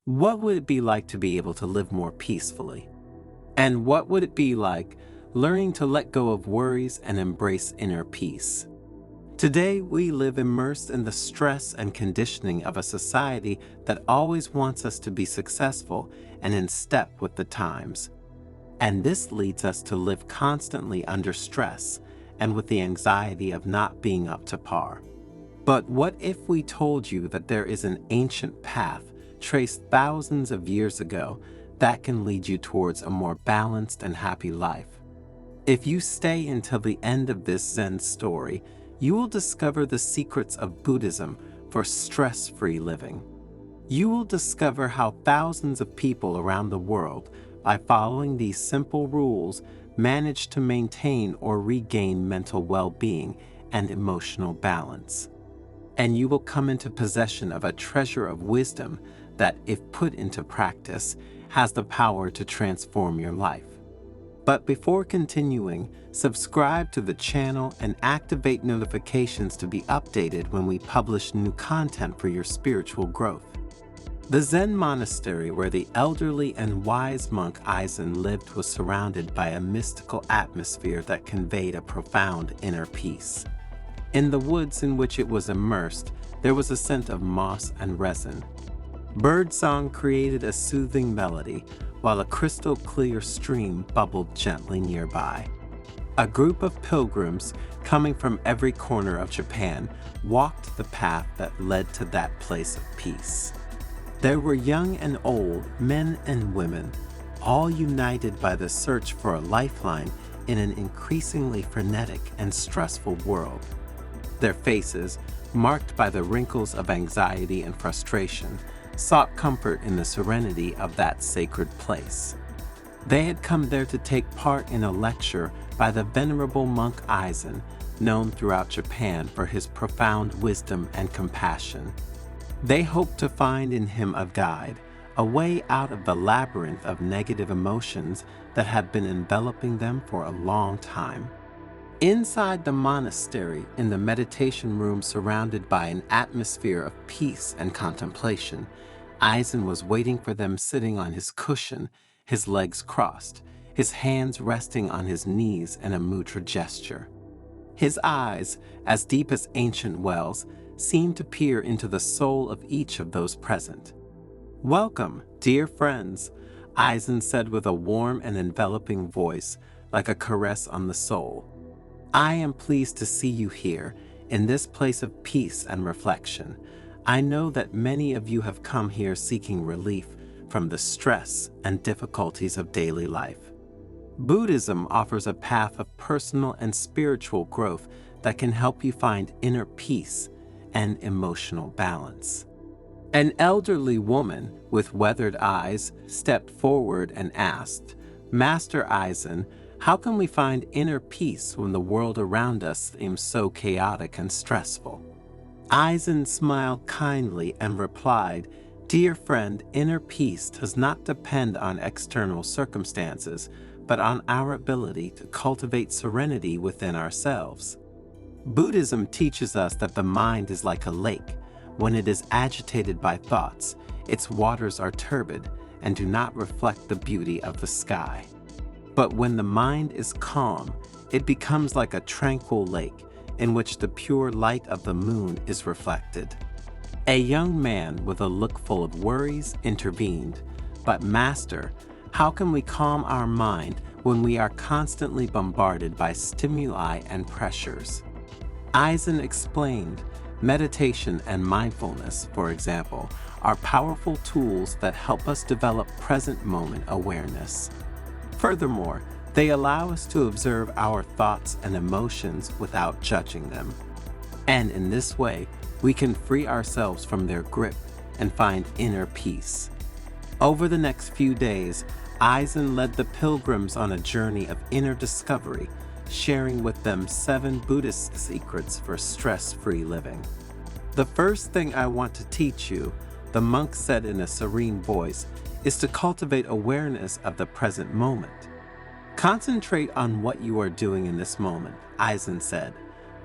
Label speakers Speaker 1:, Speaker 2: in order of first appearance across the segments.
Speaker 1: What would it be like to be able to live more peacefully? And what would it be like learning to let go of worries and embrace inner peace? Today, we live immersed in the stress and conditioning of a society that always wants us to be successful and in step with the times. And this leads us to live constantly under stress and with the anxiety of not being up to par. But what if we told you that there is an ancient path traced thousands of years ago that can lead you towards a more balanced and happy life? If you stay until the end of this Zen story, you will discover the secrets of Buddhism for stress-free living. You will discover how thousands of people around the world, by following these simple rules, manage to maintain or regain mental well-being and emotional balance. And you will come into possession of a treasure of wisdom that, if put into practice, has the power to transform your life. But before continuing, subscribe to the channel and activate notifications to be updated when we publish new content for your spiritual growth. The Zen monastery where the elderly and wise monk Eizen lived was surrounded by a mystical atmosphere that conveyed a profound inner peace. In the woods in which it was immersed, there was a scent of moss and resin. Birdsong created a soothing melody, while a crystal-clear stream bubbled gently nearby. A group of pilgrims, coming from every corner of Japan, walked the path that led to that place of peace. There were young and old, men and women, all united by the search for a lifeline in an increasingly frenetic and stressful world. Their faces, marked by the wrinkles of anxiety and frustration, sought comfort in the serenity of that sacred place. They had come there to take part in a lecture by the venerable monk Eizen, known throughout Japan for his profound wisdom and compassion. They hoped to find in him a guide, a way out of the labyrinth of negative emotions that had been enveloping them for a long time. Inside the monastery, in the meditation room surrounded by an atmosphere of peace and contemplation, Eizen was waiting for them sitting on his cushion, his legs crossed, his hands resting on his knees in a mudra gesture. His eyes, as deep as ancient wells, seemed to peer into the soul of each of those present. "Welcome, dear friends," Eizen said with a warm and enveloping voice, like a caress on the soul. "I am pleased to see you here, in this place of peace and reflection. I know that many of you have come here seeking relief from the stress and difficulties of daily life. Buddhism offers a path of personal and spiritual growth that can help you find inner peace and emotional balance." An elderly woman with weathered eyes stepped forward and asked, "Master Eizen, how can we find inner peace when the world around us seems so chaotic and stressful?" Eizen smiled kindly and replied, "Dear friend, inner peace does not depend on external circumstances, but on our ability to cultivate serenity within ourselves. Buddhism teaches us that the mind is like a lake. When it is agitated by thoughts, its waters are turbid and do not reflect the beauty of the sky. But when the mind is calm, it becomes like a tranquil lake in which the pure light of the moon is reflected." A young man with a look full of worries intervened, "But Master, how can we calm our mind when we are constantly bombarded by stimuli and pressures?" Eizen explained, meditation and mindfulness, for example, are powerful tools that help us develop present moment awareness. Furthermore, they allow us to observe our thoughts and emotions without judging them. And in this way, we can free ourselves from their grip and find inner peace. Over the next few days, Eizen led the pilgrims on a journey of inner discovery, sharing with them 7 Buddhist secrets for stress-free living. "The first thing I want to teach you," the monk said in a serene voice, "is to cultivate awareness of the present moment. Concentrate on what you are doing in this moment," Eizen said.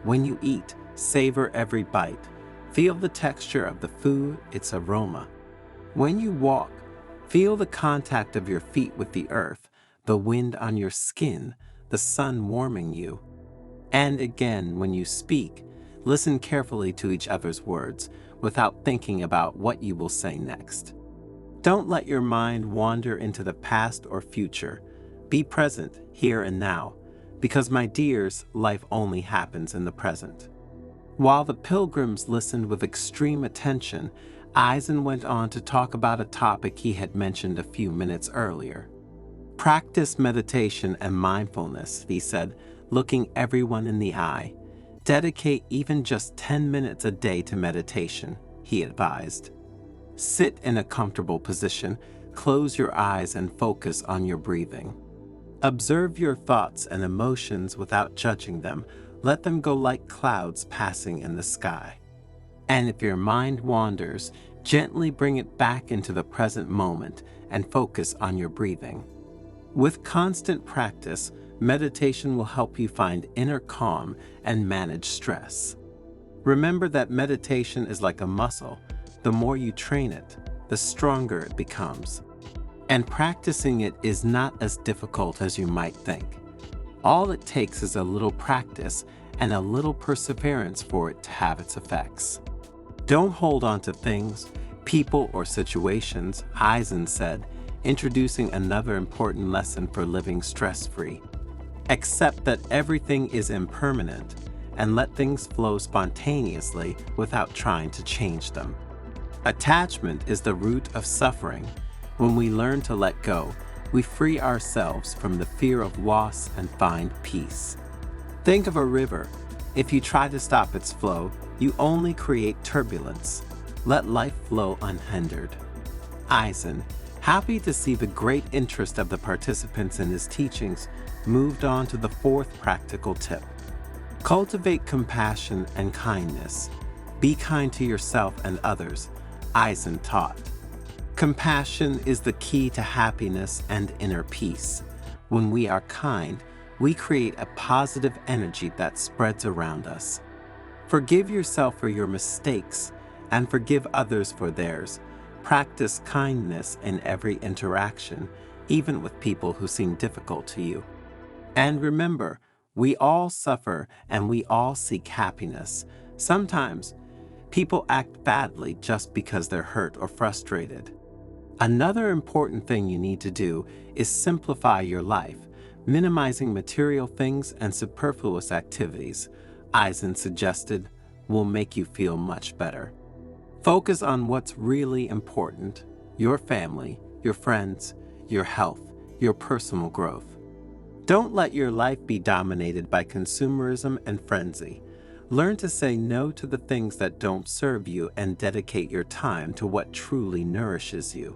Speaker 1: "When you eat, savor every bite. Feel the texture of the food, its aroma. When you walk, feel the contact of your feet with the earth, the wind on your skin, the sun warming you. And again, when you speak, listen carefully to each other's words without thinking about what you will say next. Don't let your mind wander into the past or future. Be present, here and now, because, my dears, life only happens in the present. While the pilgrims listened with extreme attention, Eizen went on to talk about a topic he had mentioned a few minutes earlier. Practice meditation and mindfulness, he said, looking everyone in the eye. Dedicate even just 10 minutes a day to meditation, he advised. Sit in a comfortable position, close your eyes and focus on your breathing. Observe your thoughts and emotions without judging them. Let them go like clouds passing in the sky. And if your mind wanders, gently bring it back into the present moment and focus on your breathing. With constant practice, meditation will help you find inner calm and manage stress. Remember that meditation is like a muscle. The more you train it, the stronger it becomes. And practicing it is not as difficult as you might think. All it takes is a little practice and a little perseverance for it to have its effects. Don't hold on to things, people, or situations, Eizen said, introducing another important lesson for living stress-free. Accept that everything is impermanent and let things flow spontaneously without trying to change them. Attachment is the root of suffering. When we learn to let go, we free ourselves from the fear of loss and find peace. Think of a river. If you try to stop its flow, you only create turbulence. Let life flow unhindered. Eizen, happy to see the great interest of the participants in his teachings, moved on to the fourth practical tip. Cultivate compassion and kindness. Be kind to yourself and others, Eizen taught. Compassion is the key to happiness and inner peace. When we are kind, we create a positive energy that spreads around us. Forgive yourself for your mistakes and forgive others for theirs. Practice kindness in every interaction, even with people who seem difficult to you. And remember, we all suffer and we all seek happiness. Sometimes, people act badly just because they're hurt or frustrated. Another important thing you need to do is simplify your life, minimizing material things and superfluous activities, Eizen suggested, will make you feel much better. Focus on what's really important: your family, your friends, your health, your personal growth. Don't let your life be dominated by consumerism and frenzy. Learn to say no to the things that don't serve you and dedicate your time to what truly nourishes you.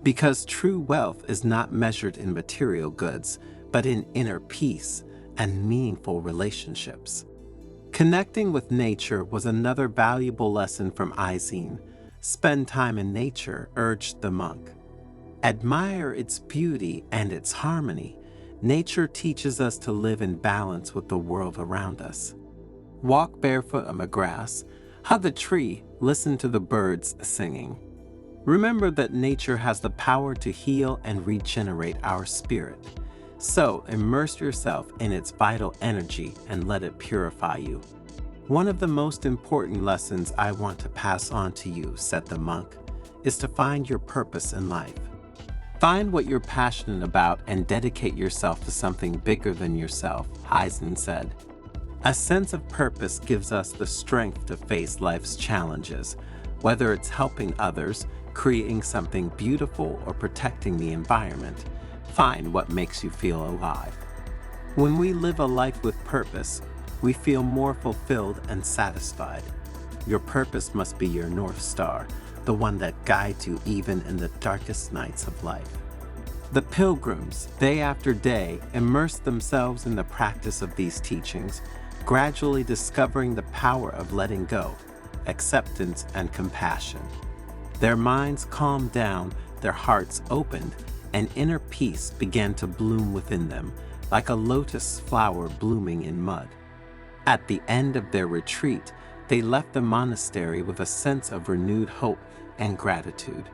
Speaker 1: Because true wealth is not measured in material goods, but in inner peace and meaningful relationships. Connecting with nature was another valuable lesson from Eizen. Spend time in nature, urged the monk. Admire its beauty and its harmony. Nature teaches us to live in balance with the world around us. Walk barefoot on the grass, hug a tree, listen to the birds singing. Remember that nature has the power to heal and regenerate our spirit. So immerse yourself in its vital energy and let it purify you. One of the most important lessons I want to pass on to you, said the monk, is to find your purpose in life. Find what you're passionate about and dedicate yourself to something bigger than yourself, Eizen said. A sense of purpose gives us the strength to face life's challenges, whether it's helping others, creating something beautiful, or protecting the environment. Find what makes you feel alive. When we live a life with purpose, we feel more fulfilled and satisfied. Your purpose must be your North Star, the one that guides you even in the darkest nights of life. The pilgrims, day after day, immersed themselves in the practice of these teachings, gradually discovering the power of letting go, acceptance, and compassion. Their minds calmed down, their hearts opened, and inner peace began to bloom within them, like a lotus flower blooming in mud. At the end of their retreat, they left the monastery with a sense of renewed hope and gratitude.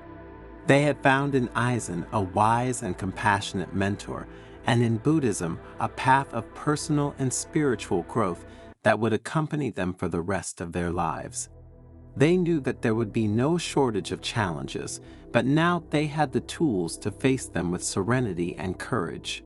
Speaker 1: They had found in Eizen a wise and compassionate mentor, and in Buddhism a path of personal and spiritual growth that would accompany them for the rest of their lives. They knew that there would be no shortage of challenges, but now they had the tools to face them with serenity and courage.